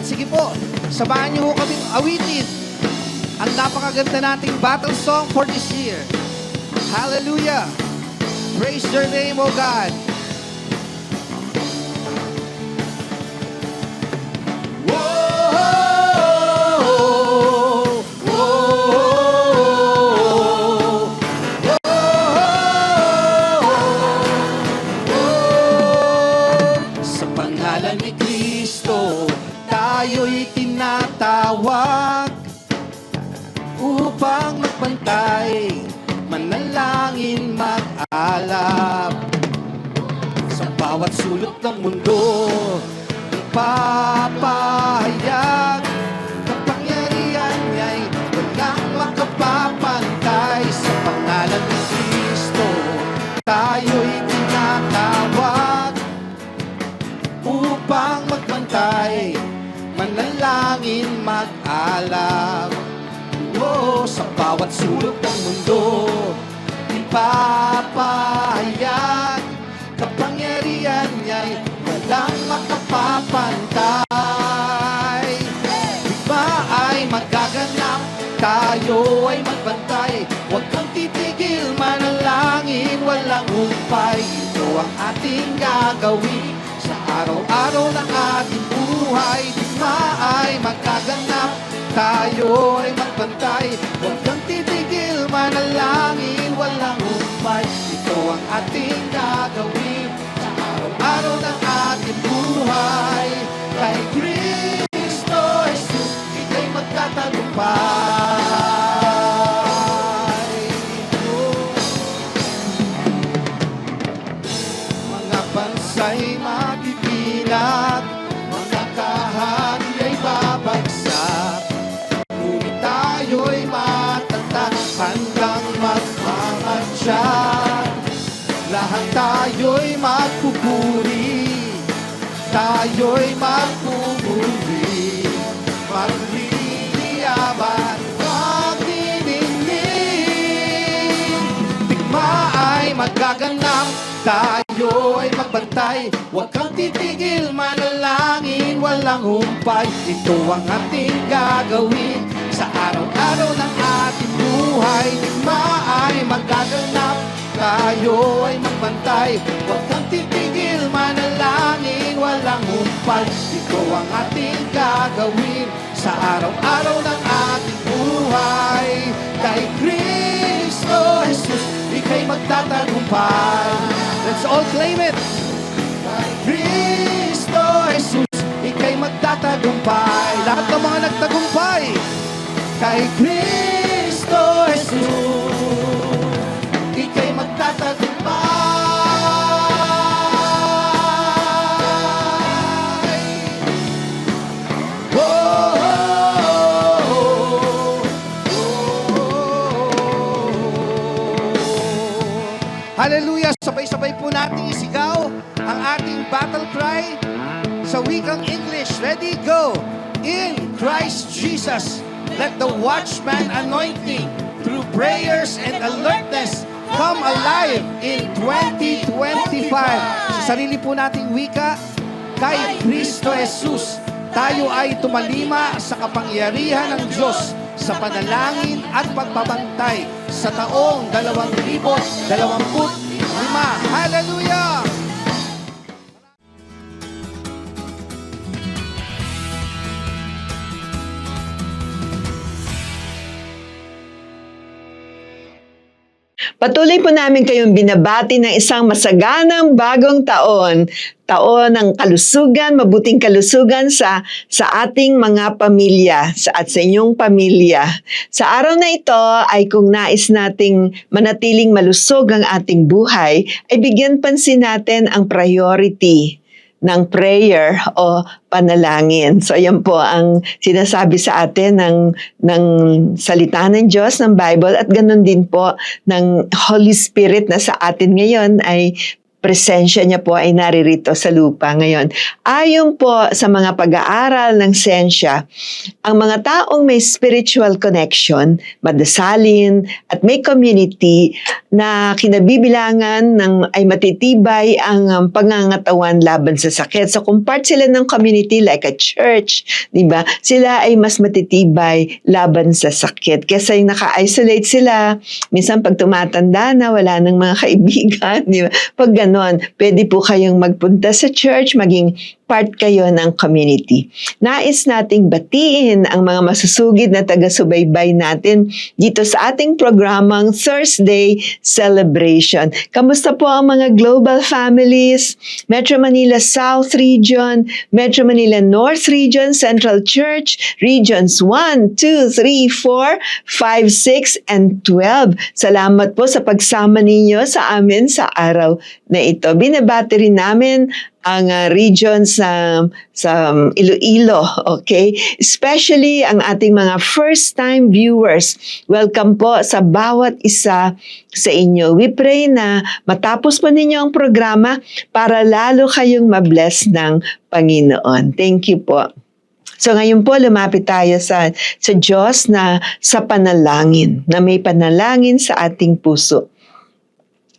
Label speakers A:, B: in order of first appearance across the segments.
A: Sige po, samahan niyo po kaming awitin ang napakaganda nating battle song for this year. Hallelujah! Praise your name, O God! Tayo'y tinatawag upang magbantay, manalangin, mag-alap sa bawat sulok ng mundo. Ipapahayag kapangyarihan niya'y walang makapapantay. Sa pangalan ni Kristo tayo'y tinatawag upang magbantay, manalangin, mag-alap. Oh, sa bawat sulok ng mundo, ipapahayag kapangyarihan niya'y walang makapapantay. Digma ay magaganap, tayo ay magbantay. Huwag kang titigil, manalangin, walang humpay. Ito ang ating gagawin sa araw-araw ng ating buhay. Digma ay magaganap, tayo ay magbantay. Huwag kang titigil, manalangin, walang humpay. Ito ang ating gagawin sa araw-araw ng ating buhay. Kay Kristo Jesus, ika'y magtatagumpay. Mga bansa'y magpipinat, mga kahari ay babagsak, ngunit tayo'y matatag, handang magmamatsyag. Lahat tayo'y magpupuri, tayo'y magpupuri, magliliyaban, magdidinig. Digma ay magaganap, tayo ay magbantay. Huwag kang titigil, manalangin, walang humpay. Ito ang ating gagawin sa araw-araw ng ating buhay. Digma ay magaganap, tayo ay magbantay. Huwag kang titigil, manalangin, walang humpay. Ito ang ating gagawin sa araw-araw ng ating buhay. Kay Kristo Jesus, ika'y magtatagumpay. Let's all claim it. Kay Kristo Jesus, ika'y magtatagumpay. Lahat ng mga nagtagumpay. Kay Kristo Jesus, ika'y magtatagumpay. Oh, oh, oh, oh, oh. Hallelujah! Sabay-sabay po natin isigaw ang ating battle cry sa wikang English. Ready, go! In Christ Jesus, let the watchman anointing through prayers and alertness come alive in 2025. Sa sarili po nating wika, kay Kristo Jesus, tayo ay tumalima sa kapangyarihan ng Diyos sa panalangin at pagbabantay sa taong 2025. Hallelujah!
B: Patuloy po namin kayong binabati ng isang masaganang bagong taon. Taon ng kalusugan, mabuting kalusugan sa ating mga pamilya at sa inyong pamilya. Sa araw na ito ay kung nais nating manatiling malusog ang ating buhay, ay bigyan pansin natin ang priority ng prayer o panalangin. So, yan po ang sinasabi sa atin ng salita ng Diyos, ng Bible, at ganun din po ng Holy Spirit na sa atin ngayon ay presensya niya po ay naririto sa lupa ngayon. Ayon po sa mga pag-aaral ng siyensya, ang mga taong may spiritual connection, madasalin, at may community na kinabibilangan ng ay matitibay ang pangangatawan laban sa sakit. So kung part sila ng community like a church, di ba? Sila ay mas matitibay laban sa sakit. Kesa yung naka-isolate sila, minsan pag tumatanda na, wala nang mga kaibigan, di ba? Pag ganon, pwede po kayong magpunta sa church, maging part kayo ng community. Nais nating batiin ang mga masusugid na taga-subaybay natin dito sa ating programang Thursday Celebration. Kamusta po ang mga global families? Metro Manila South Region, Metro Manila North Region, Central Church, Regions 1, 2, 3, 4, 5, 6, and 12. Salamat po sa pagsama ninyo sa amin sa araw na ito. Binabati rin namin ang regions sa Iloilo, okay? Especially ang ating mga first-time viewers. Welcome po sa bawat isa sa inyo. We pray na matapos po ninyo ang programa para lalo kayong mabless ng Panginoon. Thank you po. So ngayon po, lumapit tayo sa Diyos na sa panalangin, na may panalangin sa ating puso.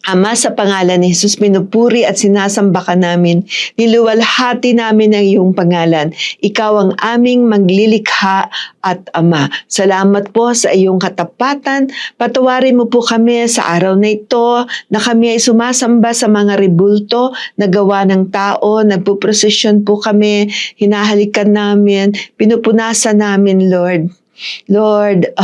B: Ama, sa pangalan ni Jesus, pinupuri at sinasamba ka namin. Niluwalhati namin ang iyong pangalan. Ikaw ang aming maglilikha at Ama. Salamat po sa iyong katapatan. Patawarin mo po kami sa araw na ito na kami ay sumasamba sa mga rebulto na gawa ng tao. Nagpuprosesyon po kami. Hinahalikan namin. Pinupunasan namin, Lord. Lord,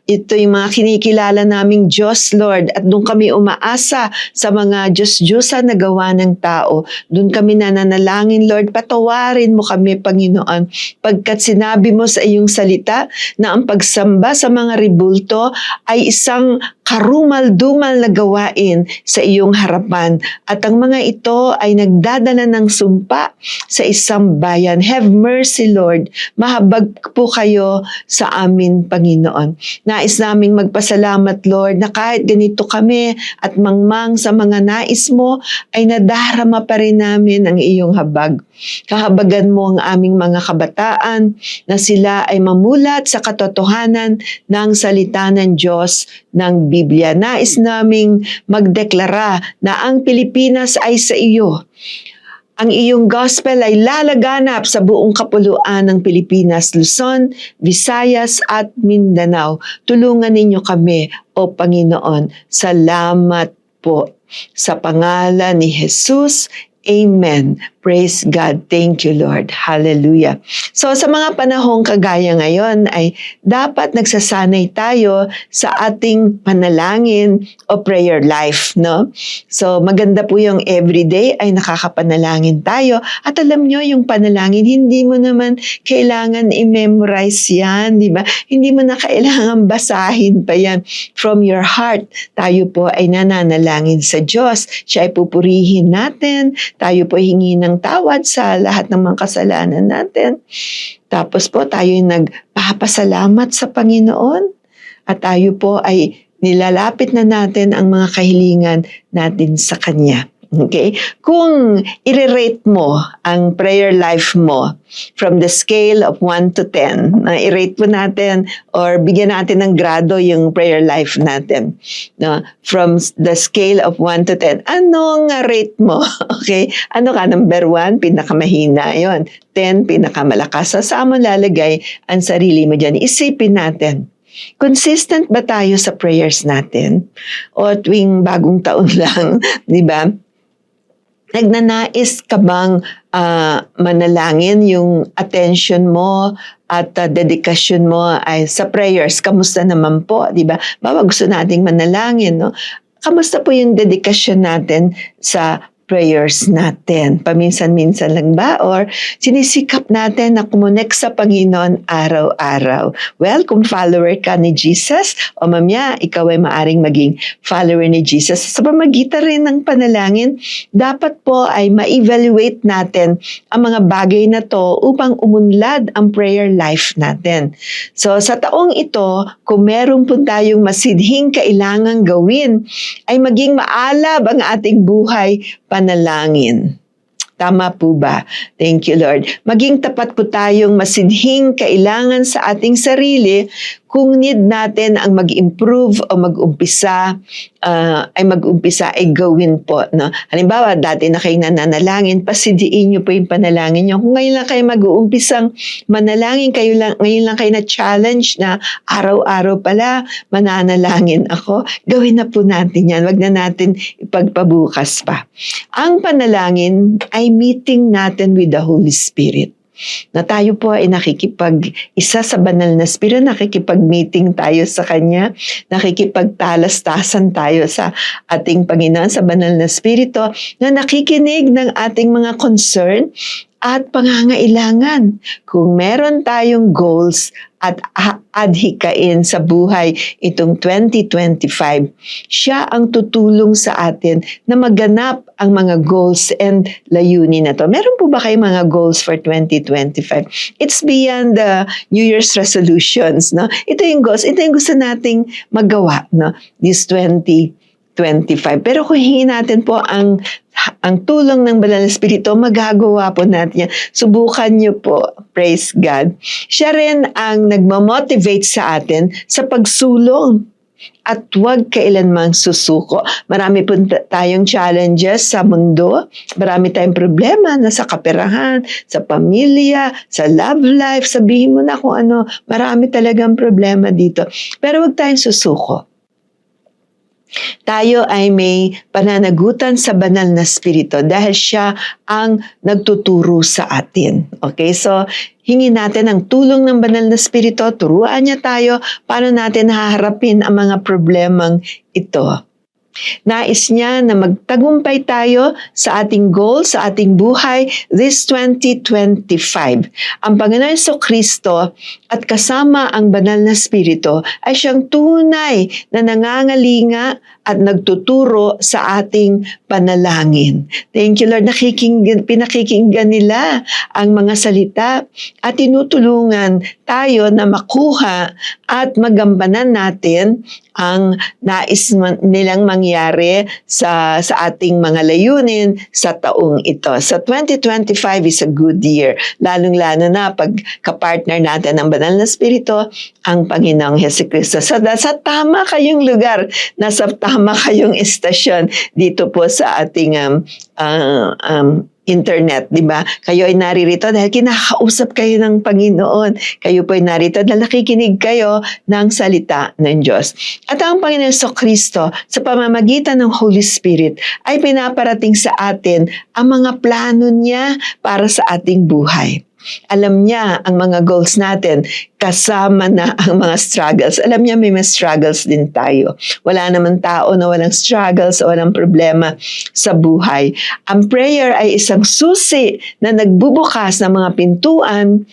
B: ito yung mga kinikilala naming Diyos, Lord, at doon kami umaasa sa mga Diyos-Diyosan na gawa ng tao. Doon kami nananalangin, Lord, patawarin mo kami, Panginoon, pagkat sinabi mo sa iyong salita na ang pagsamba sa mga rebulto ay isang karumal-dumal na gawain sa iyong harapan. At ang mga ito ay nagdadala ng sumpa sa isang bayan. Have mercy, Lord. Mahabag po kayo sa amin, Panginoon. Nais naming magpasalamat, Lord, na kahit ganito kami at mangmang sa mga nais mo, ay nadarama pa rin namin ang iyong habag. Kahabagan mo ang aming mga kabataan na sila ay mamulat sa katotohanan ng salita ng Diyos ng Biblia. Nais naming magdeklara na ang Pilipinas ay sa iyo. Ang iyong gospel ay lalaganap sa buong kapuluan ng Pilipinas, Luzon, Visayas at Mindanao. Tulungan ninyo kami, O Panginoon. Salamat po. Sa pangalan ni Jesus, Amen. Praise God. Thank you, Lord. Hallelujah. So sa mga panahong kagaya ngayon ay dapat nagsasanay tayo sa ating panalangin o prayer life, no? So maganda po yung everyday ay nakakapanalangin tayo. At alam nyo, yung panalangin, hindi mo naman kailangan i-memorize yan, di ba? Hindi mo na kailangan basahin pa yan. From your heart, tayo po ay nananalangin sa Diyos. Siya ay pupurihin natin. Tayo po hingi ng tawad sa lahat ng mga kasalanan natin. Tapos po tayo nagpapasalamat sa Panginoon at tayo po ay nilalapit na natin ang mga kahilingan natin sa Kanya. Okay? Kung i-rate mo ang prayer life mo from the scale of 1 to 10, i-rate mo natin or bigyan natin ng grado yung prayer life natin. No? From the scale of 1 to 10, anong rate mo? Okay? Ano ka? Number 1, pinakamahina. Yun. 10, pinakamalakas. So, saan mo lalagay ang sarili mo dyan? Isipin natin. Consistent ba tayo sa prayers natin? O tuwing bagong taon lang, di ba? Nagnanais ka bang manalangin yung attention mo at dedikasyon mo ay sa prayers? Kamusta naman po, di ba? Bawa gusto nating manalangin, no? Kamusta po yung dedikasyon natin sa prayers natin? Paminsan-minsan lang ba? Or sinisikap natin na kumonek sa Panginoon araw-araw? Well, kung follower ka ni Jesus, o mamaya, ikaw ay maaring maging follower ni Jesus. Sa pamagitan rin ng panalangin, dapat po ay ma-evaluate natin ang mga bagay na to upang umunlad ang prayer life natin. So, sa taong ito, kung meron po tayong masidhing kailangang gawin, ay maging maalab ang ating buhay panalangin. Tama po ba? Thank you, Lord. Maging tapat po tayong masidhing kailangan sa ating sarili kung need natin ang mag-improve o mag-umpisa, ay gawin po. No? Halimbawa, dati na kayo nananalangin, pasidiin nyo po yung panalangin nyo. Kung ngayon lang kayo mag-uumpisang manalangin, ngayon lang kayo na-challenge na araw-araw pala, mananalangin ako, gawin na po natin yan. Wag na natin ipagpabukas pa. Ang panalangin ay meeting natin with the Holy Spirit. Na tayo po ay nakikipag-isa sa banal na Espiritu, nakikipag-meeting tayo sa Kanya, nakikipagtalastasan tayo sa ating Panginoon sa banal na Espiritu, na nakikinig ng ating mga concern at pangangailangan. Kung meron tayong goals at adhikain sa buhay itong 2025, siya ang tutulong sa atin na maganap ang mga goals and layunin na to. Meron po ba kayong mga goals for 2025? It's beyond the New Year's resolutions, no? Ito yung goals, ito yung gusto nating magawa, no? This 2025. Pero kung hingin natin po ang tulong ng Banal na Espiritu, magagawa po natin yan. Subukan niyo po. Praise God. Siya rin ang nagmamotivate sa atin sa pagsulong at huwag kailanmang susuko. Marami po tayong challenges sa mundo. Marami tayong problema na sa kaperahan, sa pamilya, sa love life. Sabihin mo na kung ano. Marami talagang problema dito. Pero huwag tayong susuko. Tayo ay may pananagutan sa Banal na Espiritu dahil siya ang nagtuturo sa atin. Okay, so hingin natin ang tulong ng Banal na Espiritu, turuan niya tayo paano natin haharapin ang mga problemang ito. Nais niya na magtagumpay tayo sa ating goal, sa ating buhay this 2025. Ang Panginoon Kristo at kasama ang Banal na Espiritu ay siyang tunay na nangangalinga at nagtuturo sa ating panalangin. Thank you, Lord. Pinakikinggan nila ang mga salita at tinutulungan tayo na makuha at magampanan natin ang nais nilang mangyari sa ating mga layunin sa taong ito. So 2025 is a good year. Lalong-lalo na pag kapartner natin ang Banal na Espiritu, ang Panginoong Jesucristo. So sa tama kayong lugar, nasa tama kayong istasyon dito po sa ating internet, di ba? Kayo ay naririto dahil kinakausap kayo ng Panginoon. Kayo po ay narito dahil nakikinig kayo ng salita ng Diyos. At ang Panginoon Kristo sa pamamagitan ng Holy Spirit ay pinaparating sa atin ang mga plano niya para sa ating buhay. Alam niya ang mga goals natin, kasama na ang mga struggles. Alam niya may mga struggles din tayo. Wala naman tao na walang struggles o walang problema sa buhay. Ang prayer ay isang susi na nagbubukas ng mga pintuan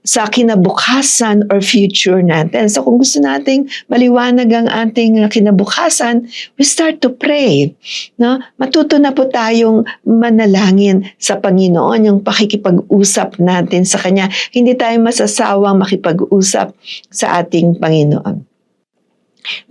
B: sa kinabukasan or future natin. So kung gusto nating maliwanag ang ating kinabukasan, we start to pray. No? Matuto na po tayong manalangin sa Panginoon, yung pakikipag-usap natin sa Kanya. Hindi tayo masasawang makipag-usap sa ating Panginoon.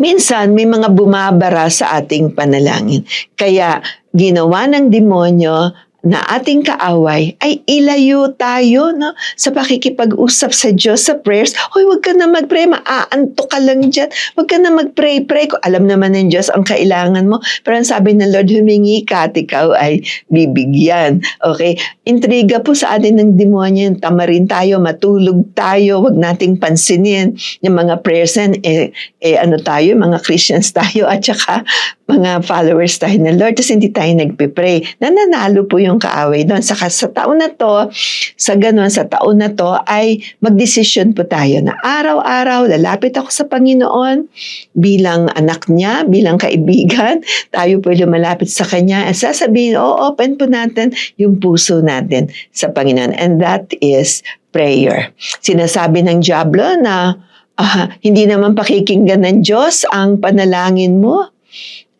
B: Minsan, may mga bumabara sa ating panalangin. Kaya, ginawa ng demonyo na ating kaaway ay ilayo tayo, no, sa pakikipag-usap sa Diyos, sa prayers. Hoy, wag ka na mag-pray, maaanto ka lang dyan. Wag ka na mag-pray, pray ko. Alam naman ng Diyos ang kailangan mo. Pero ang sabi ng Lord, humingi ka at ikaw ay bibigyan. Okay? Intriga po sa atin ng demonyo, tamarin tayo, matulog tayo, wag nating pansinin yung mga prayers and ano tayo, mga Christians tayo, at saka mga followers tayo ng Lord, tapos hindi tayo nagpipray. Nananalo po yung kaaway doon. Saka sa taon na to, sa taon na to, ay magdesisyon po tayo na araw-araw, lalapit ako sa Panginoon bilang anak niya, bilang kaibigan. Tayo po lumalapit sa Kanya at sasabihin, open po natin yung puso natin sa Panginoon. And that is prayer. Sinasabi ng Diablo na hindi naman pakikinggan ng Diyos ang panalangin mo.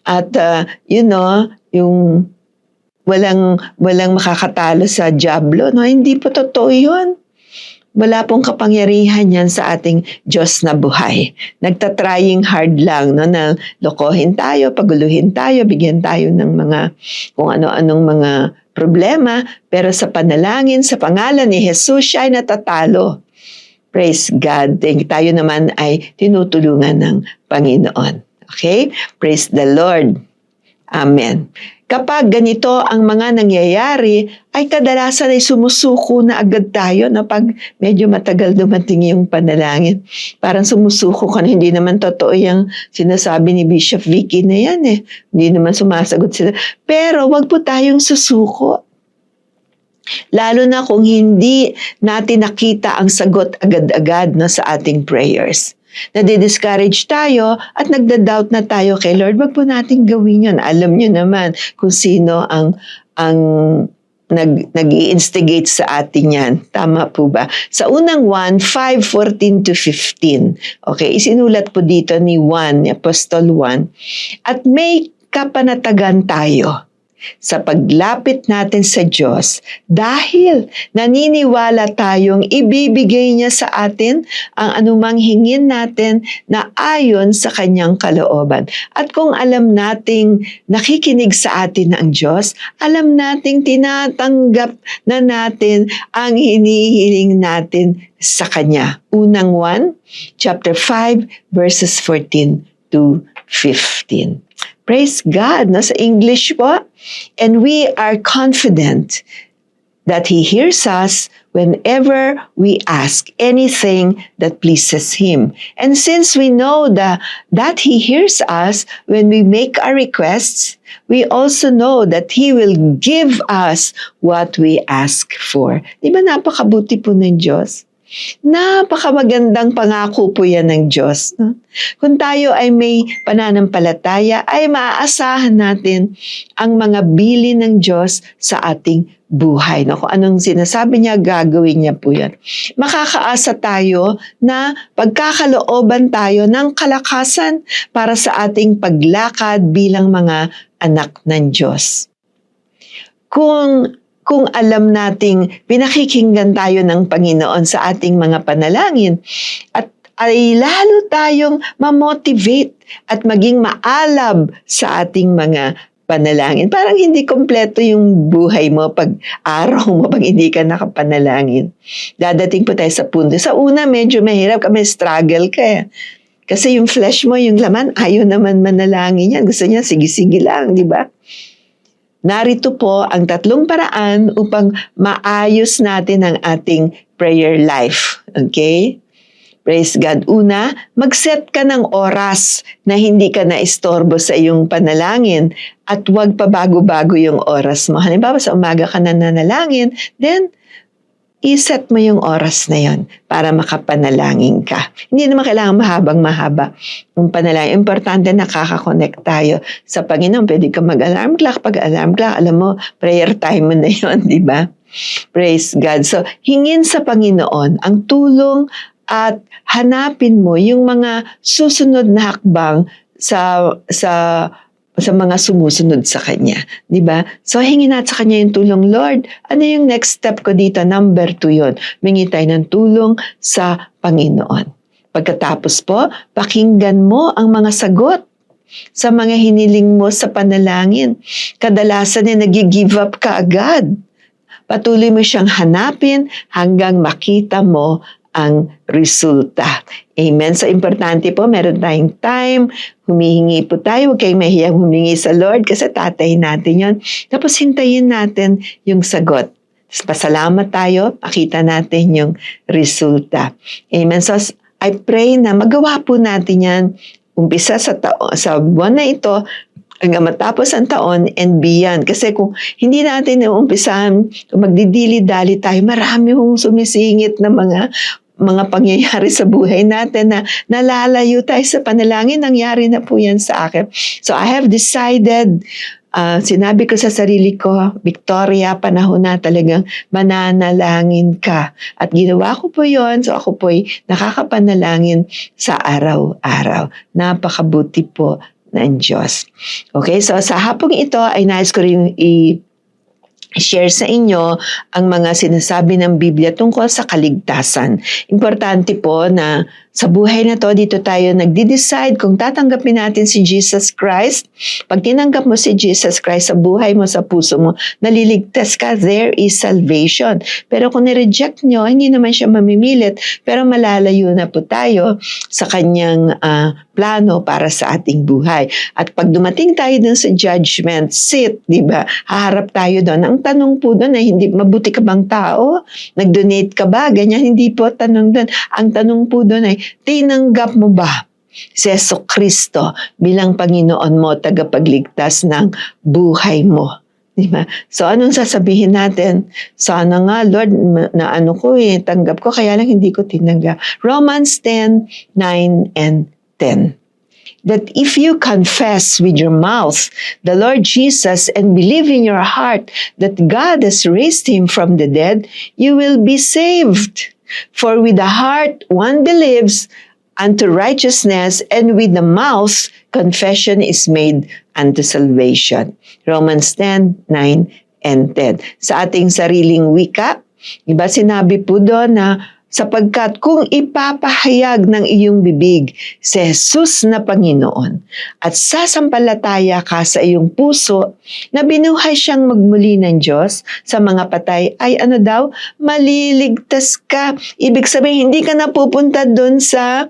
B: At, yung walang makakatalo sa Diablo, no? Hindi po totoo yun. wala pong kapangyarihan yan sa ating Diyos na buhay. Nagtatrying hard lang, no, na lokohin tayo, paguluhin tayo, bigyan tayo ng mga kung ano-anong mga problema, pero sa panalangin, sa pangalan ni Jesus, siya ay natatalo. Praise God. Tayo naman ay tinutulungan ng Panginoon. Okay? Praise the Lord. Amen. Kapag ganito ang mga nangyayari, ay kadalasan ay sumusuko na agad tayo na pag medyo matagal dumating yung panalangin. Parang sumusuko ka na, hindi naman totoo yung sinasabi ni Bishop Vicky na yan eh. Hindi naman sumasagot sila. Pero wag po tayong susuko. Lalo na kung hindi natin nakita ang sagot agad-agad na sa ating prayers. Nadi-discourage tayo at nagda-doubt na tayo kay Lord, wag po natin gawin yun. Alam nyo naman kung sino ang nag-i-instigate sa atin yan. Tama po ba? Sa unang 1, 5:14 to 15. Okay, isinulat po dito ni Juan, ni Apostol Juan. At may kapanatagan tayo sa paglapit natin sa Diyos dahil naniniwala tayong ibibigay niya sa atin ang anumang hingin natin na ayon sa kanyang kalooban. At kung alam nating nakikinig sa atin ang Diyos, alam nating tinatanggap na natin ang hinihiling natin sa Kanya. Unang 1, chapter 5, verses 14 to 15. Praise God. No? Sa English po, and we are confident that He hears us whenever we ask anything that pleases Him. And since we know that He hears us when we make our requests, we also know that He will give us what we ask for. Di ba napakabuti po ng Diyos? Napakamagandang pangako po yan ng Diyos. No? Kung tayo ay may pananampalataya, ay maaasahan natin ang mga bilin ng Diyos sa ating buhay. No? Kung anong sinasabi niya, gagawin niya po yan. Makakaasa tayo na pagkakalooban tayo ng kalakasan para sa ating paglakad bilang mga anak ng Diyos. Kung alam nating pinakikinggan tayo ng Panginoon sa ating mga panalangin at ay lalo tayong ma-motivate at maging maalab sa ating mga panalangin. Parang hindi kompleto yung buhay mo pag araw mo, pag hindi ka nakapanalangin. Dadating po tayo sa punto. Sa una, medyo mahirap ka, may struggle ka. Kasi yung flesh mo, yung laman, ayaw naman manalangin yan. Gusto niya, sige-sige lang, di ba? Narito po ang 3 paraan upang maayos natin ang ating prayer life. Okay? Praise God. Una, mag-set ka ng oras na hindi ka na-istorbo sa iyong panalangin at huwag pa bago-bago yung oras mo. Halimbawa, sa umaga ka na nanalangin, then i-set mo yung oras na yon para makapanalangin ka. Hindi naman kailangan mahabang-mahaba yung panalangin. Importante nakaka-connect tayo sa Panginoon. Pwede ka mag-alarm clock. Pag alarm clock, alam mo, prayer time mo na yon, di ba? Praise God. So, hingin sa Panginoon ang tulong at hanapin mo yung mga susunod na hakbang sa mga sumusunod sa Kanya. Di ba? So, hingin natin sa Kanya yung tulong. Lord, ano yung next step ko dito? Number 2 yun. Mingi tayo ng tulong sa Panginoon. Pagkatapos po, pakinggan mo ang mga sagot sa mga hiniling mo sa panalangin. Kadalasan ay nag-give up ka agad. Patuloy mo siyang hanapin hanggang makita mo ang resulta. Amen. So, importante po, meron tayong time, humihingi po tayo, huwag kayong mahiyang humingi sa Lord kasi tatay natin yon. Tapos, hintayin natin yung sagot. Pasalamat tayo, makita natin yung resulta. Amen. So, I pray na magawa po natin yan, umpisa sa buwan na ito, hanggang matapos ang taon and beyond. Kasi kung hindi natin umpisahan, kung magdidili-dali tayo, marami hong sumisingit na mga pangyayari sa buhay natin na nalalayo tayo sa panalangin. Nangyari na po yan sa akin. So I have decided, sinabi ko sa sarili ko, Victoria, panahon na talagang mananalangin ka. At ginawa ko po yon. So ako po'y nakakapanalangin sa araw-araw. Napakabuti po ng Diyos. Okay, so sa hapong ito ay nais ko rin share sa inyo ang mga sinasabi ng Biblia tungkol sa kaligtasan. Importante po na sa buhay na to, dito tayo nagde-decide kung tatanggapin natin si Jesus Christ. Pag tinanggap mo si Jesus Christ sa buhay mo, sa puso mo, naliligtas ka, there is salvation. Pero kung nireject nyo, hindi naman siya mamimilit, pero malalayo na po tayo sa kanyang plano para sa ating buhay. At pag dumating tayo dun sa judgment seat, di ba, haharap tayo doon. Ang tanong po doon ay, hindi, mabuti ka bang tao? Nag-donate ka ba? Ganyan, hindi po tanong doon. Ang tanong po doon ay, tinanggap mo ba si Jesucristo bilang Panginoon mo, tagapagligtas ng buhay mo? Diba? So, anong sasabihin natin? Sana nga, Lord, na ano ko tanggap ko, kaya lang hindi ko tinanggap. Romans 10:9 and 10. That if you confess with your mouth the Lord Jesus and believe in your heart that God has raised him from the dead, you will be saved. For with the heart one believes unto righteousness, and with the mouth confession is made unto salvation. Romans 10:9 and 10. Sa ating sariling wika, iba sinabi po doon na sapagkat kung ipapahayag ng iyong bibig si Jesus na Panginoon at sasampalataya ka sa iyong puso na binuhay siyang magmuli ng Diyos sa mga patay, ay ano daw? Maliligtas ka. Ibig sabihin, hindi ka na pupunta doon sa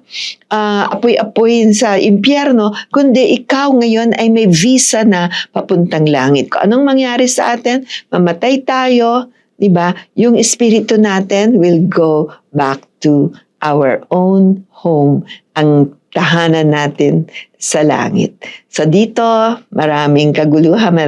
B: apoy-apoy sa impyerno, kundi ikaw ngayon ay may visa na papuntang langit. Kung anong mangyari sa atin, mamatay tayo, diba? Yung espiritu natin will go back to our own home, ang tahanan natin sa langit. So dito, maraming kaguluhan,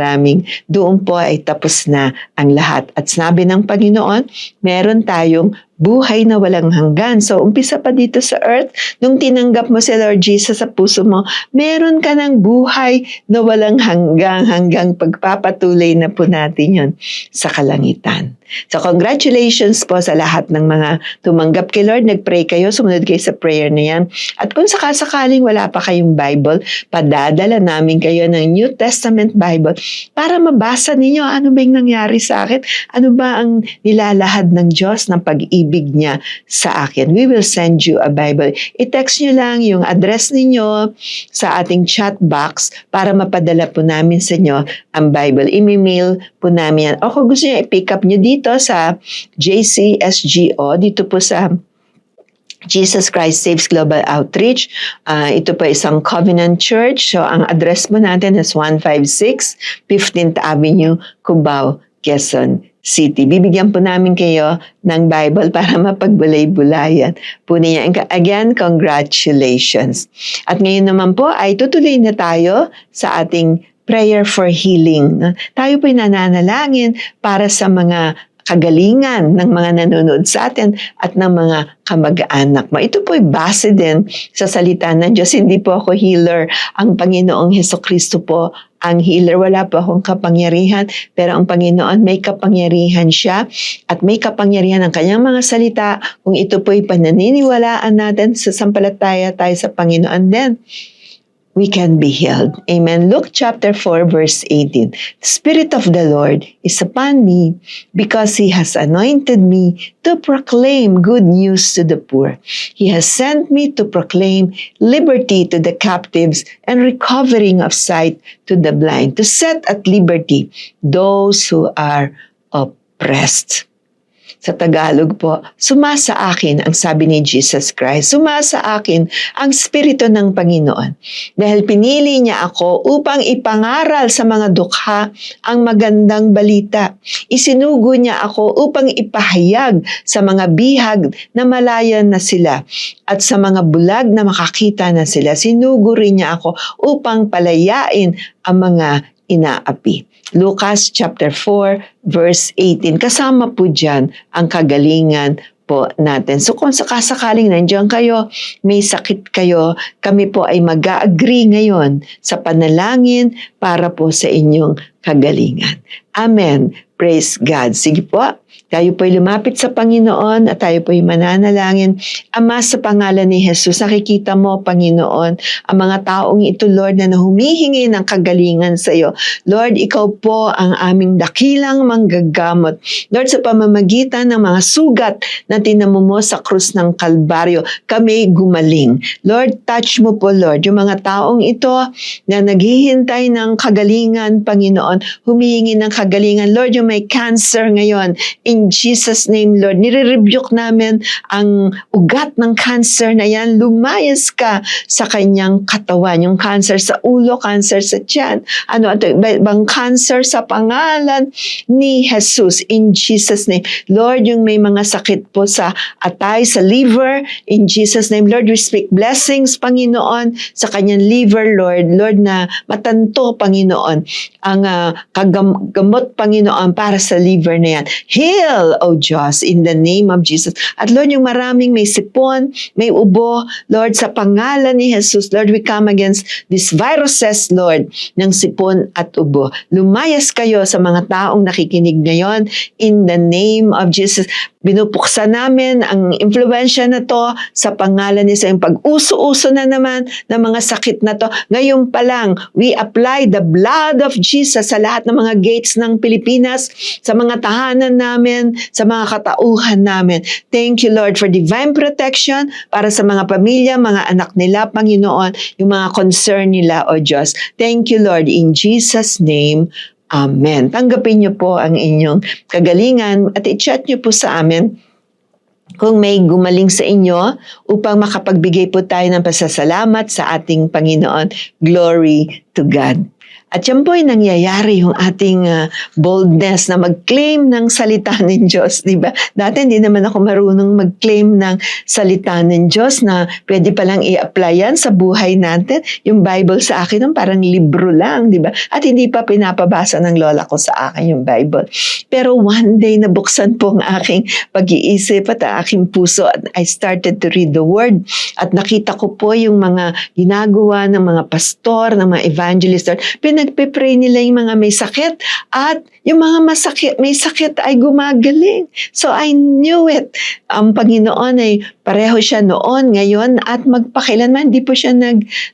B: doon po ay tapos na ang lahat. At sinabi ng Panginoon, meron tayong buhay na walang hanggan. So umpisa pa dito sa earth, nung tinanggap mo si Lord Jesus sa puso mo, meron ka ng buhay na walang hanggang pagpapatuloy na po natin yun sa kalangitan. So congratulations po sa lahat ng mga tumanggap kay Lord. Nag-pray kayo, sumunod kayo sa prayer na yan. At kung sakasakaling wala pa kayong Bible, padadala namin kayo ng New Testament Bible para mabasa ninyo ano ba yung nangyari sa akin, ano ba ang nilalahad ng Diyos ng pag-ibig niya sa akin. We will send you a Bible. I-text nyo lang yung address ninyo sa ating chat box para mapadala po namin sa inyo ang Bible. I-mail po namin yan. O kung gusto nyo, i-pick up nyo dito sa JCSGO, dito po sa Jesus Christ Saves Global Outreach. Ito po isang Covenant Church. So, ang address mo natin is 156 15th Avenue, Cubao, Quezon City. Bibigyan po namin kayo ng Bible para mapagbulay-bulayan po ninyo. Again, congratulations. At ngayon naman po ay tutuloy na tayo sa ating prayer for healing. Tayo po'y nananalangin para sa mga kagalingan ng mga nanonood sa atin at ng mga kamag-anak mo. Ito po'y base din sa salita ng Diyos. Hindi po ako healer. Ang Panginoong Hesukristo po ang healer. Wala po akong kapangyarihan, pero ang Panginoon may kapangyarihan siya at may kapangyarihan ang kanyang mga salita. Kung ito po'y pananiniwalaan natin, sasampalataya tayo sa Panginoon din, we can be healed. Amen. Luke chapter 4 verse 18. The Spirit of the Lord is upon me because He has anointed me to proclaim good news to the poor. He has sent me to proclaim liberty to the captives and recovering of sight to the blind, to set at liberty those who are oppressed. Sa Tagalog po, sumasa akin ang sabi ni Jesus Christ. Sumasa akin ang Espiritu ng Panginoon. Dahil pinili niya ako upang ipangaral sa mga dukha ang magandang balita. Isinugo niya ako upang ipahayag sa mga bihag na malayan na sila at sa mga bulag na makakita na sila. Sinugo rin niya ako upang palayain ang mga inaapi. Lucas chapter 4 verse 18. Kasama po dyan ang kagalingan po natin. So kung sakasakaling nandiyan kayo, may sakit kayo, kami po ay mag-agree ngayon sa panalangin para po sa inyong kagalingan. Amen. Praise God. Sige po, Tayo po'y lumapit sa Panginoon at tayo po'y mananalangin. Ama, sa pangalan ni Jesus, nakikita mo, Panginoon, ang mga taong ito, Lord, na humihingi ng kagalingan sa iyo. Lord, ikaw po ang aming dakilang manggagamot. Lord, sa pamamagitan ng mga sugat na tinamo mo sa krus ng Kalbaryo, kami gumaling. Lord, touch mo po, Lord, yung mga taong ito na naghihintay ng kagalingan, Panginoon, humihingi ng kagalingan. Lord, yung may cancer ngayon, in Jesus' name, Lord, nire-rebuke namin ang ugat ng cancer na yan. Lumayas ka sa kanyang katawan. Yung cancer sa ulo, cancer sa tiyan. Ibang cancer sa pangalan ni Jesus, in Jesus' name. Lord, yung may mga sakit po sa atay, sa liver, in Jesus' name. Lord, we speak blessings, Panginoon, sa kanyang liver, Lord. Lord, na matanto, Panginoon, ang gamot, Panginoon, para sa liver na yan. Heal, O Diyos, in the name of Jesus. At Lord, yung maraming may sipon, may ubo, Lord, sa pangalan ni Jesus, Lord, we come against these viruses, Lord, ng sipon at ubo. Lumayas kayo sa mga taong nakikinig ngayon, in the name of Jesus. Binupuksan namin ang impluensya na to sa pangalan ni Jesus. Yung pag-uso-uso na naman ng mga sakit na to. Ngayon pa lang, we apply the blood of Jesus sa lahat ng mga gates ng Pilipinas, sa mga tahanan namin, sa mga katauhan namin. Thank you, Lord, for divine protection para sa mga pamilya, mga anak nila, Panginoon, yung mga concern nila, O Diyos. Thank you, Lord, in Jesus' name. Amen. Tanggapin niyo po ang inyong kagalingan at i-chat niyo po sa amin kung may gumaling sa inyo upang makapagbigay po tayo ng pasasalamat sa ating Panginoon. Glory to God. At yan po ay nangyayari yung ating boldness na mag-claim ng salita ng Diyos, di ba? Dati hindi naman ako marunong mag-claim ng salita ng Diyos na pwede palang i-apply yan sa buhay natin. Yung Bible sa akin, yung parang libro lang, di ba? At hindi pa pinapabasa ng lola ko sa akin yung Bible. Pero one day, nabuksan po ang aking pag-iisip at ang aking puso at I started to read the Word at nakita ko po yung mga ginagawa ng mga pastor, ng mga evangelist. Pinagpipray nila yung mga may sakit at yung mga may sakit ay gumagaling. So I knew it. Ang Panginoon ay pareho siya noon, ngayon at magpakilanman. Hindi po siya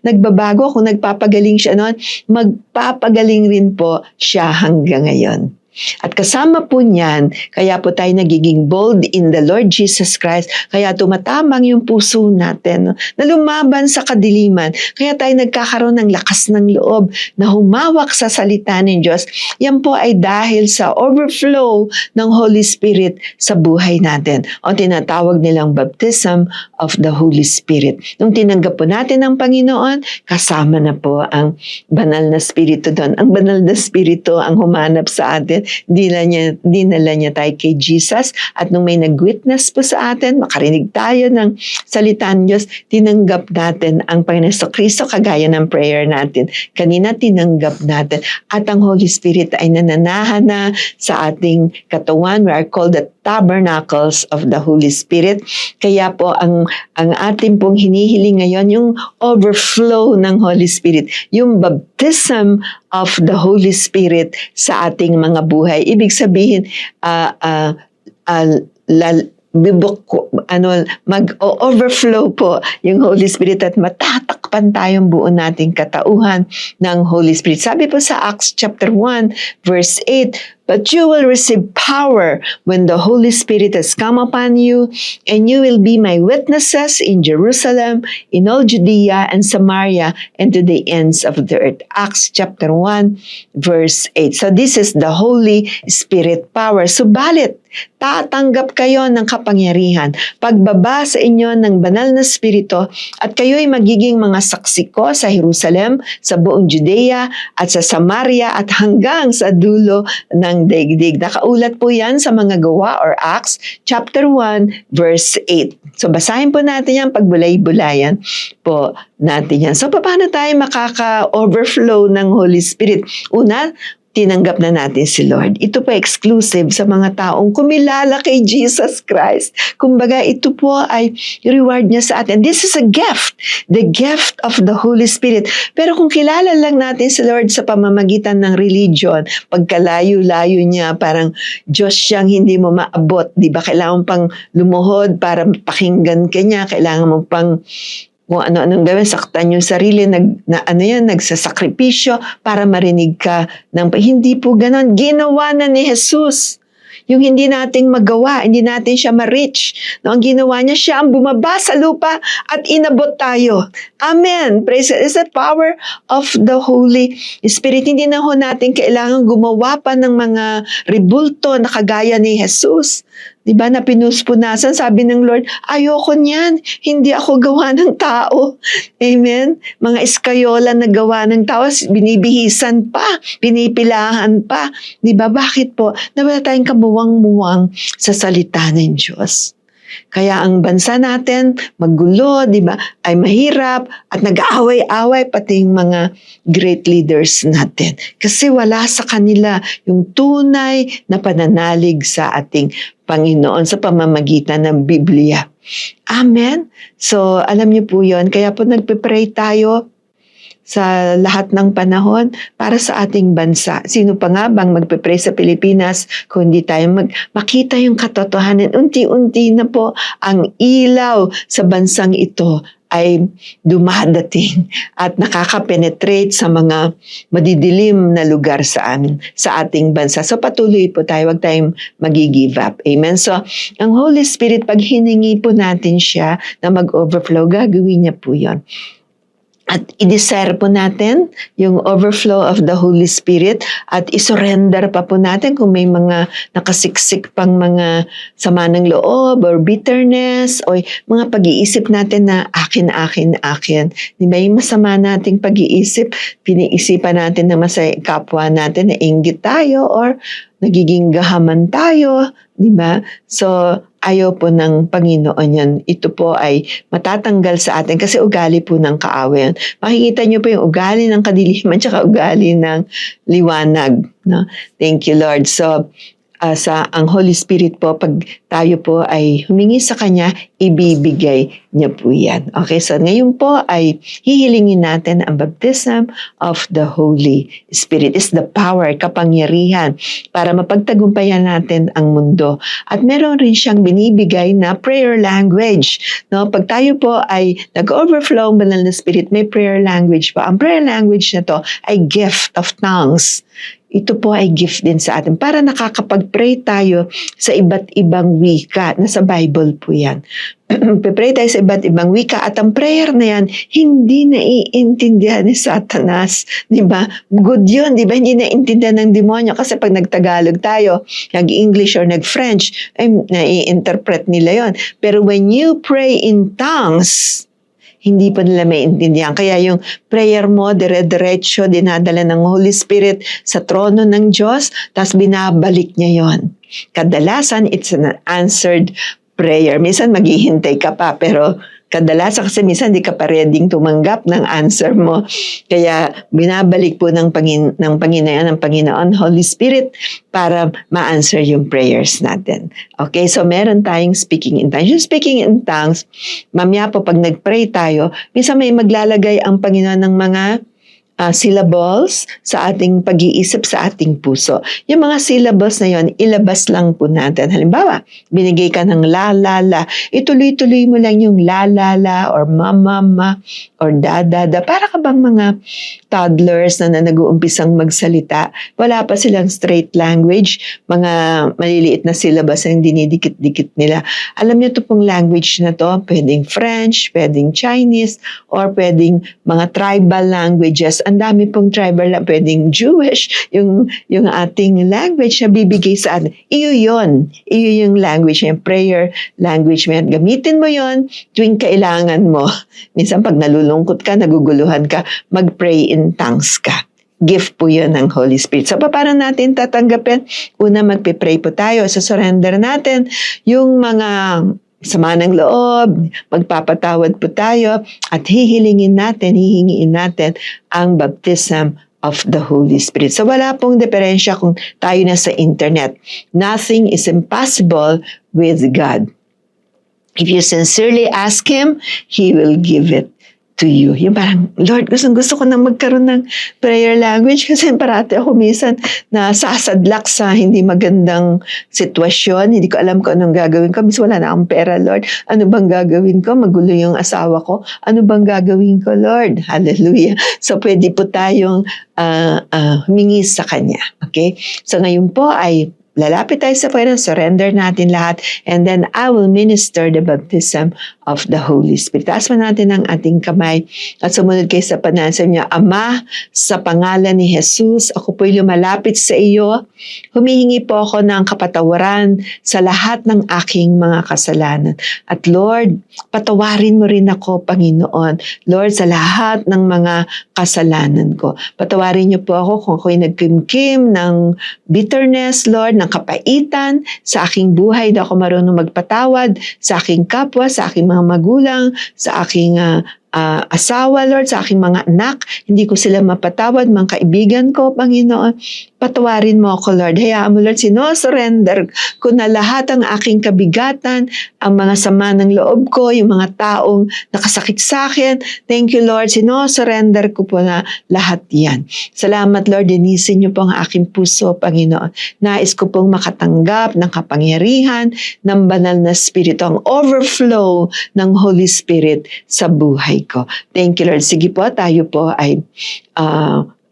B: nagbabago. Kung nagpapagaling siya noon, magpapagaling rin po siya hanggang ngayon. At kasama po niyan, kaya po tayo nagiging bold in the Lord Jesus Christ, kaya tumatamang yung puso natin, na lumaban sa kadiliman, kaya tayo nagkakaroon ng lakas ng loob na humawak sa salita ng Diyos. Yan po ay dahil sa overflow ng Holy Spirit sa buhay natin, o tinatawag nilang baptism of the Holy Spirit. Nung tinanggap po natin ang Panginoon, kasama na po ang banal na Spirito doon. Ang banal na Spirito ang humanap sa atin. Dinala niya tayo kay Jesus at nung may nag-witness po sa atin, makarinig tayo ng salita ng Diyos, tinanggap natin ang Panginoon Kristo kagaya ng prayer natin. Kanina tinanggap natin at ang Holy Spirit ay nananahan na sa ating katawan. We are called the tabernacles of the Holy Spirit. Kaya po ang ating pong hinihiling ngayon, yung overflow ng Holy Spirit, yung baptism of the Holy Spirit sa ating mga buhay. Ibig sabihin, mag-overflow po yung Holy Spirit at matatakpan tayong buo nating katauhan ng Holy Spirit. Sabi po sa Acts chapter 1 verse 8, "But you will receive power when the Holy Spirit has come upon you, and you will be my witnesses in Jerusalem, in all Judea and Samaria, and to the ends of the earth." Acts chapter 1, verse 8. So this is the Holy Spirit power. Subalit, tatanggap kayo ng kapangyarihan pagbaba sa inyo ng banal na Espiritu at kayo'y magiging mga saksi ko sa Jerusalem, sa buong Judea at sa Samaria at hanggang sa dulo ng daigdig. Nakaulat po yan sa mga gawa or Acts chapter 1 verse 8. So basahin po natin yan, pagbulay-bulayan po natin yan. So paano tayo makaka-overflow ng Holy Spirit? Una, tinanggap na natin si Lord. Ito po exclusive sa mga taong kumilala kay Jesus Christ. Kumbaga, ito po ay reward niya sa atin. This is a gift, the gift of the Holy Spirit. Pero kung kilala lang natin si Lord sa pamamagitan ng religion, pagkalayo-layo niya, parang Diyos siyang hindi mo maabot. Di ba? Kailangan pang lumuhod para pakinggan ka niya. Kailangan mo pang kung ano-anong gawin, saktan yung sarili, nagsasakripisyo para marinig ka. Hindi po ganon. Ginawa na ni Jesus. Yung hindi nating magawa, hindi natin siya ma-reach. No, ang ginawa niya, siya ang bumaba sa lupa at inabot tayo. Amen. Praise God. It's the power of the Holy Spirit. Hindi na ho natin kailangan gumawa pa ng mga ribulto na kagaya ni Jesus. Diba, na pinuspunasan, sabi ng Lord, ayoko niyan, hindi ako gawa ng tao. Amen? Mga eskayola na gawa ng tao, binibihisan pa, pinipilahan pa. Diba, bakit po? Nawala tayong kamuwang-muwang sa salita ng Diyos. Kaya ang bansa natin, magulo, di ba, ay mahirap at nag-aaway-away pati yung mga great leaders natin. Kasi wala sa kanila yung tunay na pananalig sa ating Panginoon sa pamamagitan ng Biblia. Amen? So, alam niyo po yun. Kaya po nagpe-pray tayo sa lahat ng panahon para sa ating bansa. Sino pa nga bang magpe-pray sa Pilipinas kung hindi tayo makita yung katotohanan? Unti-unti na po ang ilaw sa bansang ito ay dumadating at nakaka-penetrate sa mga madidilim na lugar sa amin, sa ating bansa. So patuloy po tayo, huwag tayong mag-give up. Amen? So, ang Holy Spirit, pag hiningi po natin siya na mag-overflow, gagawin niya po yon. At i-desire po natin yung overflow of the Holy Spirit at isurrender pa po natin kung may mga nakasiksik pang mga sama ng loob or bitterness o mga pag-iisip natin na akin. Di ba yung masama nating pag-iisip, piniisipan natin na masaya kapwa natin na inggit tayo or nagiging gahaman tayo, di ba? So, ayaw po ng Panginoon yan. Ito po ay matatanggal sa atin kasi ugali po ng kaawayan. Makikita niyo po yung ugali ng kadiliman tsaka ugali ng liwanag. No? Thank you, Lord. So, ang Holy Spirit po, pag tayo po ay humingi sa Kanya, ibibigay niya po yan. Okay, so ngayon po ay hihilingin natin ang baptism of the Holy Spirit. It's the power, kapangyarihan para mapagtagumpayan natin ang mundo. At meron rin siyang binibigay na prayer language. No? Pag tayo po ay nag-overflow ang banal na Spirit, may prayer language pa. Ang prayer language na to ay gift of tongues. Ito po ay gift din sa atin para nakakapag-pray tayo sa iba't ibang wika. Nasa Bible po yan. Pray tayo sa iba't ibang wika at ang prayer na yan, hindi naiintindihan ni Satanas. Diba? Good yun, diba? Hindi naiintindihan ng demonyo kasi pag nagtagalog tayo, nag-English or nag-French, ay nai-interpret nila yon. Pero when you pray in tongues, hindi pa nila maintindihan. Kaya yung prayer mo, dire-diretso, dinadala ng Holy Spirit sa trono ng Diyos, tapos binabalik niya yon. Kadalasan, it's an answered prayer. Minsan maghihintay ka pa, pero kadalasan kasi minsan di ka pa ready tumanggap ng answer mo. Kaya binabalik po ng Panginoon, Holy Spirit, para ma-answer yung prayers natin. Okay, so meron tayong speaking in tongues. Yung speaking in tongues, mamaya po pag nag-pray tayo, minsan may maglalagay ang Panginoon ng mga syllables sa ating pag-iisip, sa ating puso. Yung mga syllables na yon, ilabas lang po natin. Halimbawa, binigay ka ng la, la, la. Ituloy-tuloy mo lang yung la, la, la, or ma, ma, ma, or da, da, da. Para ka bang mga toddlers na nag-uumpisang magsalita. Wala pa silang straight language, mga maliliit na syllabus na dinidikit-dikit nila. Alam niyo ito pong language na to, pwedeng French, pwedeng Chinese, or pwedeng mga tribal languages. Ang dami pong tribal lang, pwedeng Jewish, yung ating language na bibigay sa atin. Iyo yung language, yung prayer language. Gamitin mo yon tuwing kailangan mo. Minsan pag nalulungkot ka, naguguluhan ka, mag-pray in tongues ka. Gift po yun ng Holy Spirit. So, paano natin tatanggapin? Una, magpipray po tayo. So, surrender natin yung mga sama ng loob, magpapatawad po tayo at hihingiin natin ang baptism of the Holy Spirit. So wala pong diferensya kung tayo na sa internet. Nothing is impossible with God. If you sincerely ask Him, He will give it to you. Yung parang, Lord, gusto ko na magkaroon ng prayer language kasi parati ako minsan nasasadlak sa hindi magandang sitwasyon. Hindi ko alam kung anong gagawin ko. Minsan wala na akong pera, Lord. Ano bang gagawin ko? Magulo yung asawa ko. Ano bang gagawin ko, Lord? Hallelujah. So, pwede po tayong humingi sa Kanya. Okay? So, ngayon po ay lalapit tayo sa Panginoon, surrender natin lahat, and then I will minister the baptism of the Holy Spirit. Taas mo natin ang ating kamay at sumunod kayo sa pananasal niya. Ama, sa pangalan ni Jesus, ako po'y lumalapit sa iyo. Humihingi po ako ng kapatawaran sa lahat ng aking mga kasalanan. At Lord, patawarin mo rin ako, Panginoon. Lord, sa lahat ng mga kasalanan ko. Patawarin niyo po ako kung ako'y nagkimkim ng bitterness, Lord, ng kapaitan sa aking buhay na ako marunong magpatawad sa aking kapwa, sa aking mga magulang, sa aking asawa, Lord, sa aking mga anak. Hindi ko sila mapatawad, mga kaibigan ko, Panginoon. Patawarin mo ako, Lord. Hayaan mo, Lord, sino-surrender ko na lahat ang aking kabigatan, ang mga sama ng loob ko, yung mga taong nakasakit sa akin. Thank you, Lord. Sino-surrender ko po na lahat yan. Salamat, Lord. Dinisin niyo po ang aking puso, Panginoon. Nais ko pong makatanggap ng kapangyarihan ng banal na Espiritu, ang overflow ng Holy Spirit sa buhay ko. Thank you, Lord. Sige po, tayo po ay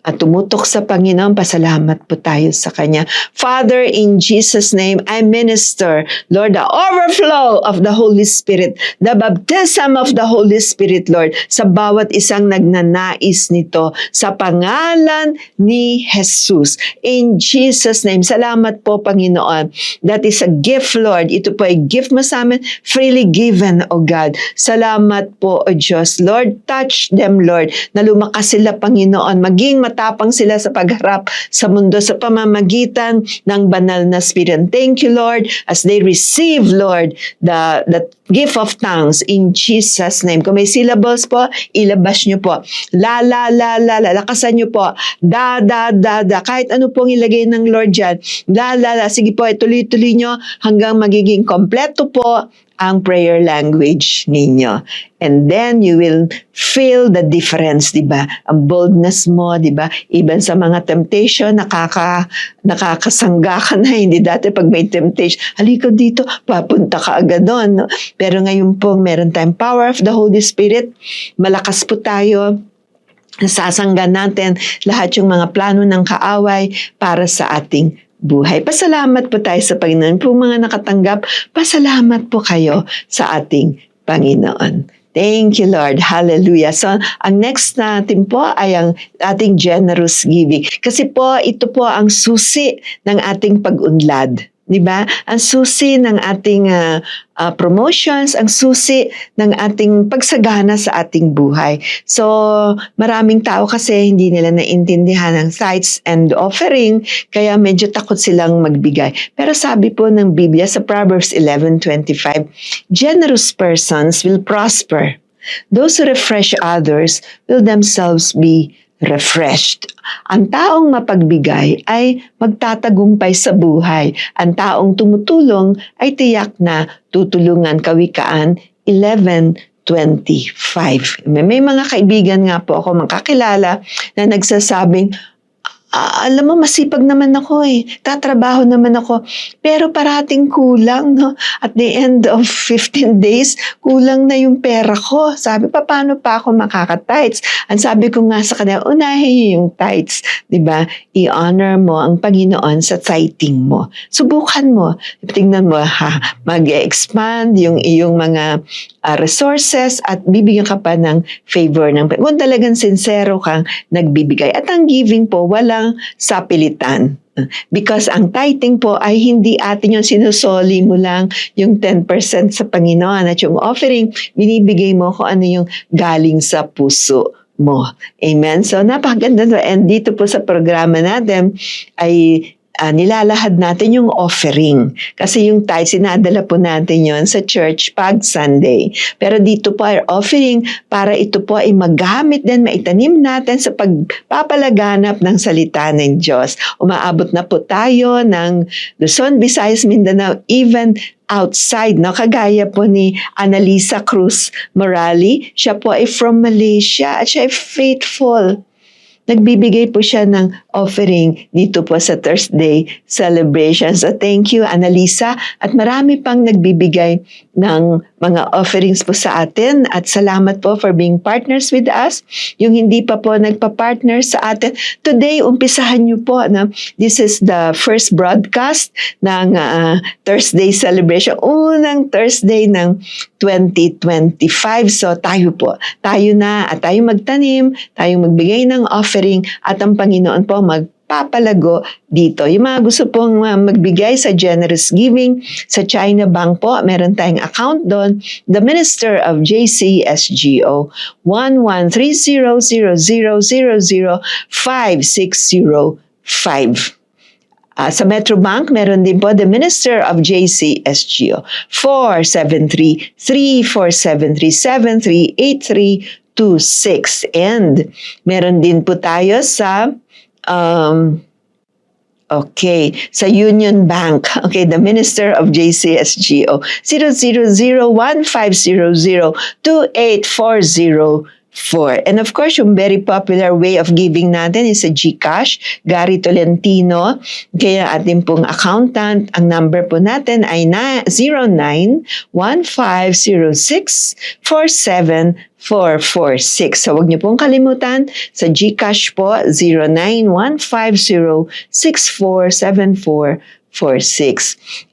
B: at tumutok sa Panginoon, pasalamat po tayo sa Kanya. Father, in Jesus' name, I minister, Lord, the overflow of the Holy Spirit, the baptism of the Holy Spirit, Lord, sa bawat isang nagnanais nito, sa pangalan ni Jesus. In Jesus' name, salamat po, Panginoon. That is a gift, Lord. Ito po ay gift mo sa amin, freely given, O God. Salamat po, O Diyos. Lord, touch them, Lord, na lumakas sila, Panginoon, maging matapang sila sa pagharap sa mundo sa pamamagitan ng banal na Spirit. Thank you, Lord, as they receive, Lord, the gift of tongues in Jesus' name. Kung may syllables po, ilabas nyo po. La, la, la, la, la. Lakasan nyo po. Da, da, da, da. Kahit ano pong ilagay ng Lord dyan. La, la, la. Sige po, tuloy-tuloy nyo hanggang magiging kompleto po ang prayer language ninyo. And then you will feel the difference, di ba? Ang boldness mo, di ba? Even sa mga temptation, nakakasangga ka na. Hindi dati pag may temptation, halika dito, papunta ka agad doon. No? Pero ngayon po, meron tayong power of the Holy Spirit. Malakas po tayo. Sasanggan natin lahat yung mga plano ng kaaway para sa ating buhay. Pasalamat po tayo sa Panginoon. Kung mga nakatanggap, pasalamat po kayo sa ating Panginoon. Thank you, Lord. Hallelujah. So, ang next natin po ay ang ating generous giving. Kasi po, ito po ang susi ng ating pag-unlad. Diba? Ang susi ng ating promotions, ang susi ng ating pagsagana sa ating buhay. So, maraming tao kasi hindi nila naintindihan ang tithes and offering, kaya medyo takot silang magbigay. Pero sabi po ng Biblia sa Proverbs 11:25, generous persons will prosper. Those who refresh others will themselves be refreshed. Ang taong mapagbigay ay magtatagumpay sa buhay. Ang taong tumutulong ay tiyak na tutulungan. Kawikaan 11:25. May mga kaibigan nga po ako makakilala na nagsasabing, alam mo, masipag naman ako tatrabaho naman ako, pero parating kulang, no? At the end of 15 days, kulang na yung pera ko. Sabi, paano pa ako makaka-tithes? Ang sabi ko nga sa kanila, unahin yung tithes, di ba? I-honor mo ang Panginoon sa tithing mo. Subukan mo. Tingnan mo, mag-expand yung iyong mga resources at bibigyan ka pa ng favor ng kung talagang sincero kang nagbibigay. At ang giving po, walang sapilitan. Because ang tithing po ay hindi atin yung sinusoli mo lang yung 10% sa Panginoon. At yung offering, binibigay mo kung ano yung galing sa puso mo. Amen? So, napakaganda to. And dito po sa programa natin ay nilalahad natin yung offering. Kasi yung tithe, sinadala po natin yon sa church pag Sunday. Pero dito po ay offering para ito po ay magamit din, maitanim natin sa pagpapalaganap ng salita ng Diyos. Umaabot na po tayo ng Luzon, Visayas, Mindanao, even outside, no? Kagaya po ni Annalisa Cruz Morali. Siya po ay from Malaysia at siya ay faithful. Nagbibigay po siya ng offering dito po sa Thursday celebration. So thank you, Annalisa. At marami pang nagbibigay ng mga offerings po sa atin. At salamat po for being partners with us. Yung hindi pa po nagpa-partner sa atin, today, umpisahan niyo po na this is the first broadcast ng Thursday celebration. Unang Thursday ng 2025. So tayo po, tayo na at tayo magtanim, tayo magbigay ng offering at ang Panginoon po magpapalago dito. Yung mga gusto pong magbigay sa generous giving sa China Bank po, meron tayong account doon, the Minister of JCSGO 113000005605. Sa Metrobank, meron din po the Minister of JCSGO 473-3473-738326. And meron din po tayo sa sa Union Bank. Okay, the Minister of JCSGO 00015002840. And of course, yung very popular way of giving natin is sa GCash, Gary Tolentino. Kaya ating pong accountant, ang number po natin ay 0915064746. So huwag niyo pong kalimutan, sa GCash po, 0915064746.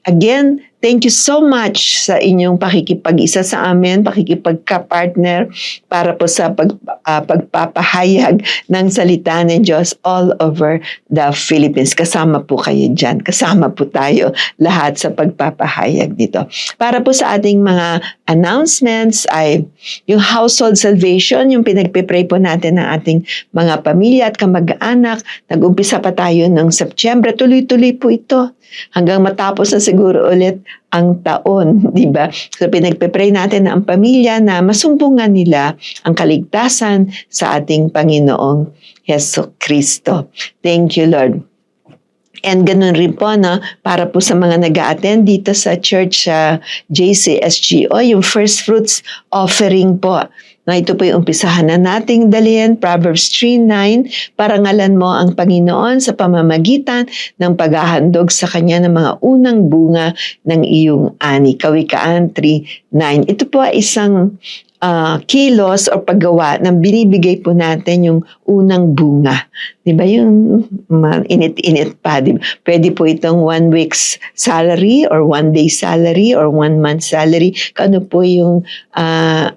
B: Again, thank you so much sa inyong pakikipag-isa sa amin, pakikipagka-partner para po sa pagpapahayag ng salita ng Diyos all over the Philippines. Kasama po kayo dyan. Kasama po tayo lahat sa pagpapahayag dito. Para po sa ating mga announcements ay yung household salvation, yung pinagpipray po natin ng ating mga pamilya at kamag-anak. Nag-umpisa pa tayo ng September. Tuloy-tuloy po ito hanggang matapos na siguro ulit ang taon, di ba? So pinagpipray natin na ang pamilya na masumbungan nila ang kaligtasan sa ating Panginoong Hesus Kristo. Thank you, Lord. And ganun rin po, no, para po sa mga nag-a-attend dito sa church JCSGO, yung first fruits offering po. No, ito po yung umpisahan na nating dalhin, Proverbs 3:9, parangalan mo ang Panginoon sa pamamagitan ng paghahandog sa Kanya ng mga unang bunga ng iyong ani. Kawikaan 3:9. Ito po ay isang kilos o paggawa ng binibigay po natin yung unang bunga. Diba? Yung init-init pa. Diba? Pwede po itong 1 week's salary or 1 day salary or 1 month salary. Kano po yung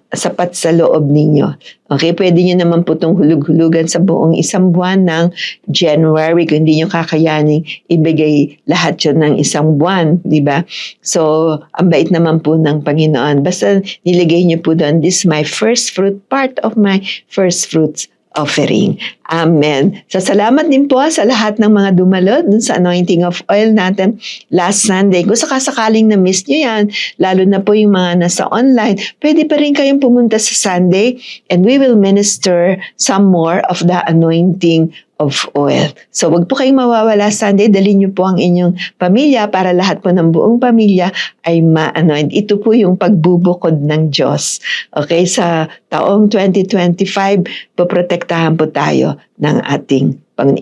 B: sapat sa loob ninyo. Okay, pwede nyo naman po itong hulug-hulugan sa buong isang buwan ng January kung hindi nyo kakayaning ibigay lahat yun ng isang buwan, di ba? So, ang bait naman po ng Panginoon. Basta niligay nyo po doon, this is my first fruit, part of my first fruits offering. Amen. So, salamat din po sa lahat ng mga dumalo dun sa anointing of oil natin last Sunday. Kung sakasakaling na-miss nyo yan, lalo na po yung mga nasa online, pwede pa rin kayong pumunta sa Sunday and we will minister some more of the anointing of oil. So, wag po kayong mawawala Sunday. Dalhin niyo po ang inyong pamilya para lahat po ng buong pamilya ay ma-anoint. Ito po yung pagbubukod ng Diyos. Okay, sa taong 2025, poprotektahan po tayo ng ating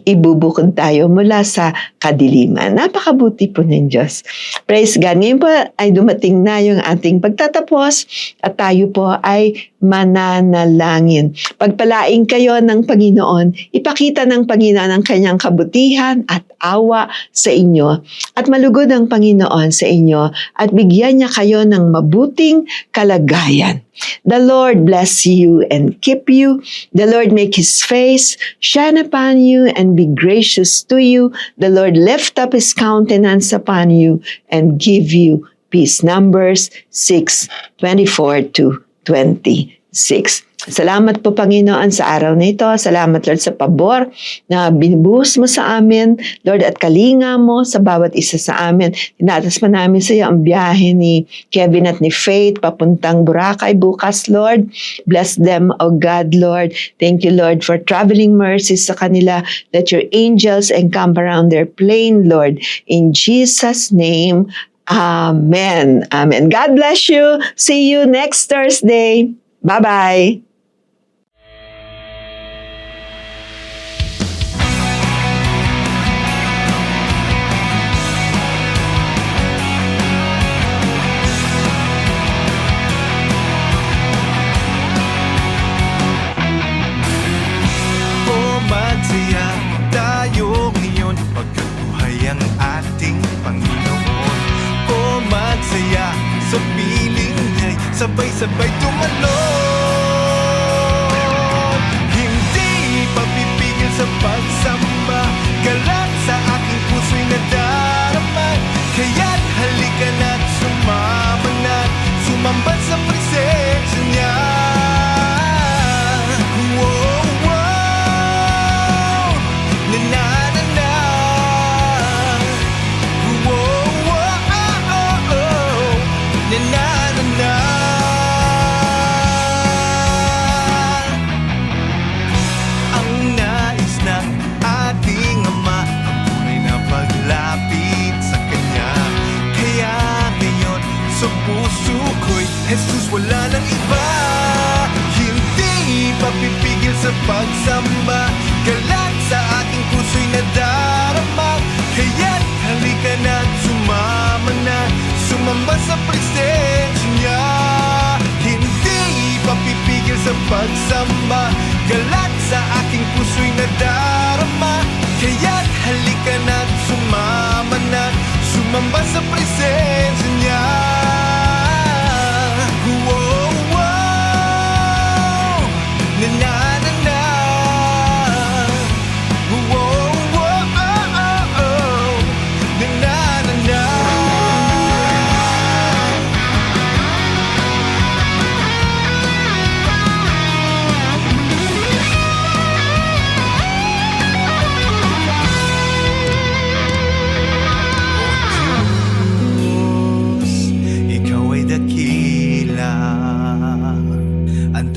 B: ibubukod tayo mula sa kadiliman. Napakabuti po ng Diyos. Praise God. Ngayon po ay dumating na yung ating pagtatapos at tayo po ay mananalangin. Pagpalaing kayo ng Panginoon, ipakita ng Panginoon ang kanyang kabutihan at awa sa inyo at malugod ang Panginoon sa inyo at bigyan niya kayo ng mabuting kalagayan. The Lord bless you and keep you. The Lord make His face shine upon you and be gracious to you. The Lord lift up His countenance upon you and give you peace. Numbers 6:24-20. Salamat po, Panginoon, sa araw na ito. Salamat, Lord, sa pabor na binubuhos mo sa amin, Lord, at kalinga mo sa bawat isa sa amin. Tinatas pa namin sa iyo ang biyahe ni Kevin at ni Faith papuntang Boracay bukas, Lord. Bless them, O God, Lord. Thank you, Lord, for traveling mercies sa kanila. Let your angels encamp around their plane, Lord. In Jesus' name, Amen. Amen. God bless you. See you next Thursday. Bye-bye.
C: Magsaya tayo ngayon, pagkat buhay ang ating Panginoon. O magsaya sa piling niya'y sabay-sabay tumalon. Hindi papipigil sa pagsamba, galak sa aking puso'y nadarama. Kaya't halika na't sumama na, sumamba sa presensya niya. Jesus, wala nang iba. Hindi papipigil sa pagsamba, galak sa ating puso'y nadarama. Kaya't halika na't sumama na, sumamba sa presensya niya. Hindi papipigil sa pagsamba, galak sa aking puso'y nadarama. Kaya't halika na't sumama na, sumamba sa presensya niya.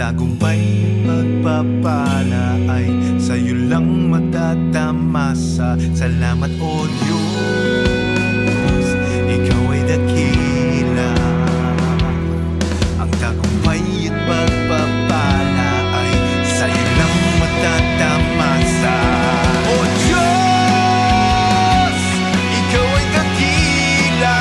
C: Tagumpay pagpapala ay sa'yo lang matatamasa. Salamat, O Diyos, ikaw ay dakila. Ang tagumpay at pagpapala ay sa'yo lang matatamasa. O Diyos, ikaw ay dakila.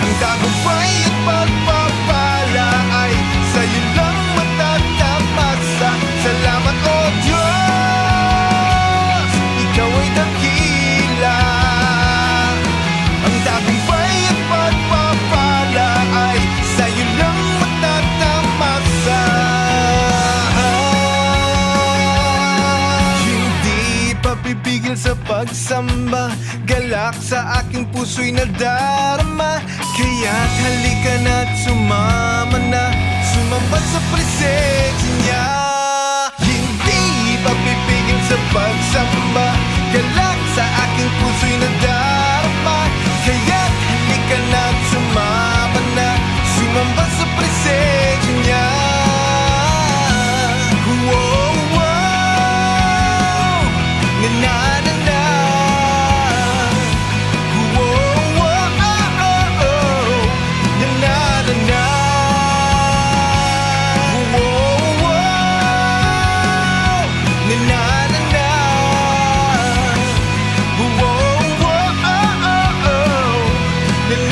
C: Ang tagumpay at pagpapala ay sa'yo lang matatamasa. Salamat, O Diyos, ikaw ay dakila. Ang tagumpay at pagpapala ay sa'yo lang matatamasa. Hindi papipigil sa pagsamba, galak sa aking puso'y nadarama. Kaya't halika na't sumama na, sumamba sa presensya